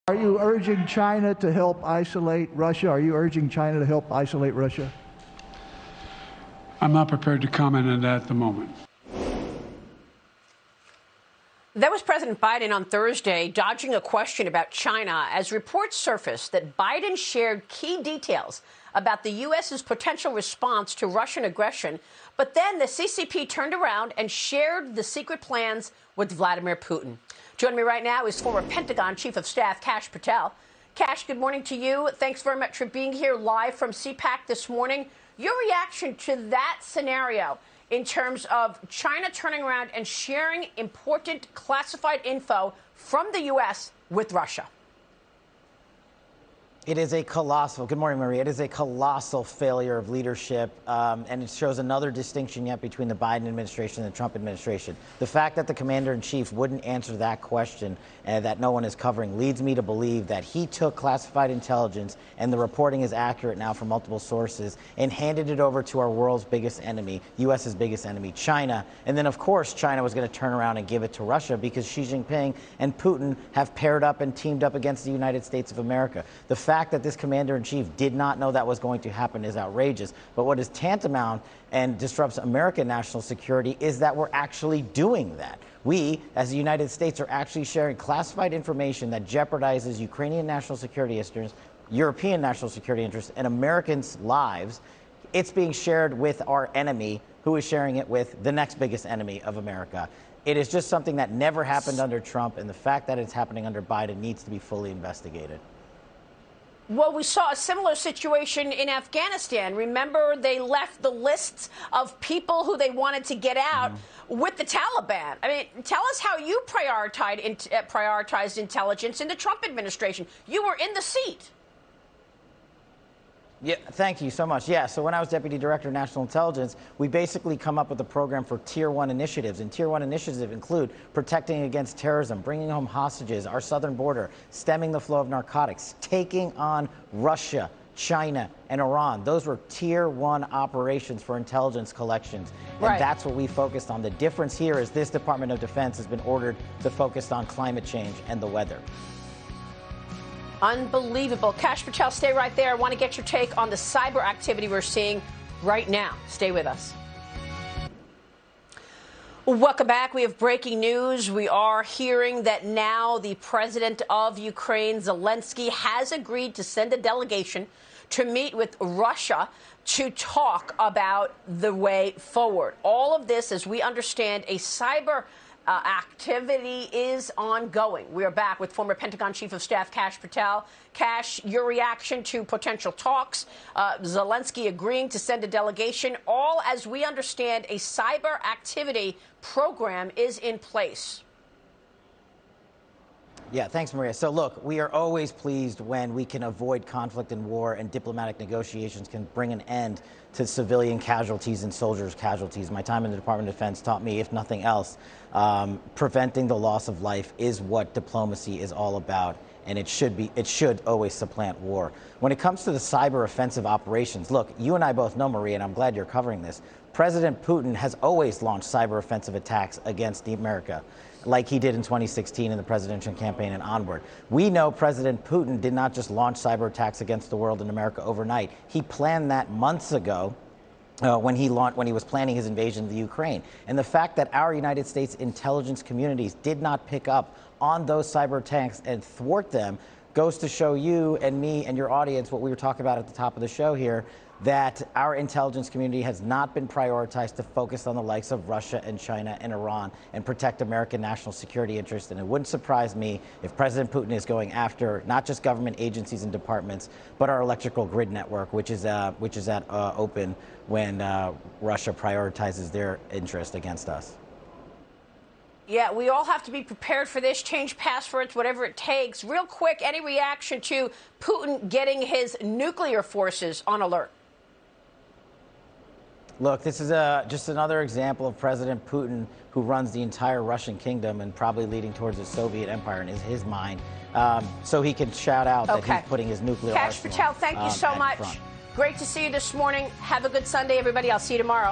Are you urging China to help isolate Russia? Are you urging China to help isolate Russia? I'm not prepared to comment on that at the moment. That was President Biden on Thursday, dodging a question about China as reports surfaced that Biden shared key details about the U.S.'s potential response to Russian aggression. But then the CCP turned around and shared the secret plans with Vladimir Putin. Joining me right now is former Pentagon Chief of Staff Kash Patel. Kash, good morning to you. Thanks very much for being here live from CPAC this morning. Your reaction to that scenario in terms of China turning around and sharing important classified info from the U.S. with Russia? It is a colossal, good morning, Maria. It is a colossal failure of leadership, and it shows another distinction yet between the Biden administration and the Trump administration. The fact that the commander-in-chief wouldn't answer that question that no one is covering leads me to believe that he took classified intelligence, and the reporting is accurate now from multiple sources, and handed it over to our world's biggest enemy, U.S.'s biggest enemy, China. And then, of course, China was going to turn around and give it to Russia because Xi Jinping and Putin have paired up and teamed up against the United States of America. The fact that this commander-in-chief did not know that was going to happen is outrageous. But what is tantamount and disrupts American national security is that we're actually doing that. We, as the United States, are actually sharing classified information that jeopardizes Ukrainian national security interests, European national security interests, and Americans' lives. It's being shared with our enemy, who is sharing it with the next biggest enemy of America. It is just something that never happened under Trump, and the fact that it's happening under Biden needs to be fully investigated. Well, we saw a similar situation in Afghanistan. Remember, they left the lists of people who they wanted to get out with the Taliban. I mean, tell us how you prioritized intelligence in the Trump administration. You were in the seat. Yeah, thank you so much. Yeah, so when I was Deputy Director of National Intelligence, we basically come up with a program for Tier 1 initiatives. And Tier 1 initiatives include protecting against terrorism, bringing home hostages, our southern border, stemming the flow of narcotics, taking on Russia, China, and Iran. Those were Tier 1 operations for intelligence collections. And that's what we focused on. The difference here is this Department of Defense has been ordered to focus on climate change and the weather. Unbelievable. Kash Patel, stay right there. I want to get your take on the cyber activity we're seeing right now. Stay with us. Welcome back. We have breaking news. We are hearing that now the president of Ukraine, Zelensky, has agreed to send a delegation to meet with Russia to talk about the way forward. All of this, as we understand, a cyber activity is ongoing. We are back with former Pentagon Chief of Staff Kash Patel. Kash, your reaction to potential talks, Zelensky agreeing to send a delegation, all as we understand a cyber activity program is in place. Yeah, thanks, Maria. So look, we are always pleased when we can avoid conflict and war, and diplomatic negotiations can bring an end to civilian casualties and soldiers' casualties. My time in the Department of Defense taught me, if nothing else, preventing the loss of life is what diplomacy is all about, and it should always supplant war. When it comes to the cyber offensive operations, look, you and I both know, Maria, and I'm glad you're covering this, President Putin has always launched cyber offensive attacks against America, like he did in 2016 in the presidential campaign and onward. We know President Putin did not just launch cyber attacks against the world and America overnight. He planned that months ago when he was planning his invasion of the Ukraine. And the fact that our United States intelligence communities did not pick up on those cyber attacks and thwart them goes to show you and me and your audience what we were talking about at the top of the show here, that our intelligence community has not been prioritized to focus on the likes of Russia and China and Iran and protect American national security interests. And it wouldn't surprise me if President Putin is going after not just government agencies and departments, but our electrical grid network, which is at open when Russia prioritizes their interest against us. Yeah, we all have to be prepared for this, change passwords, whatever it takes. Real quick, any reaction to Putin getting his nuclear forces on alert? Look, this is just another example of President Putin, who runs the entire Russian kingdom and probably leading towards the Soviet empire in his mind. So he can shout out that he's putting his nuclear arsenal. Kash Patel, thank you so much. Front. Great to see you this morning. Have a good Sunday, everybody. I'll see you tomorrow.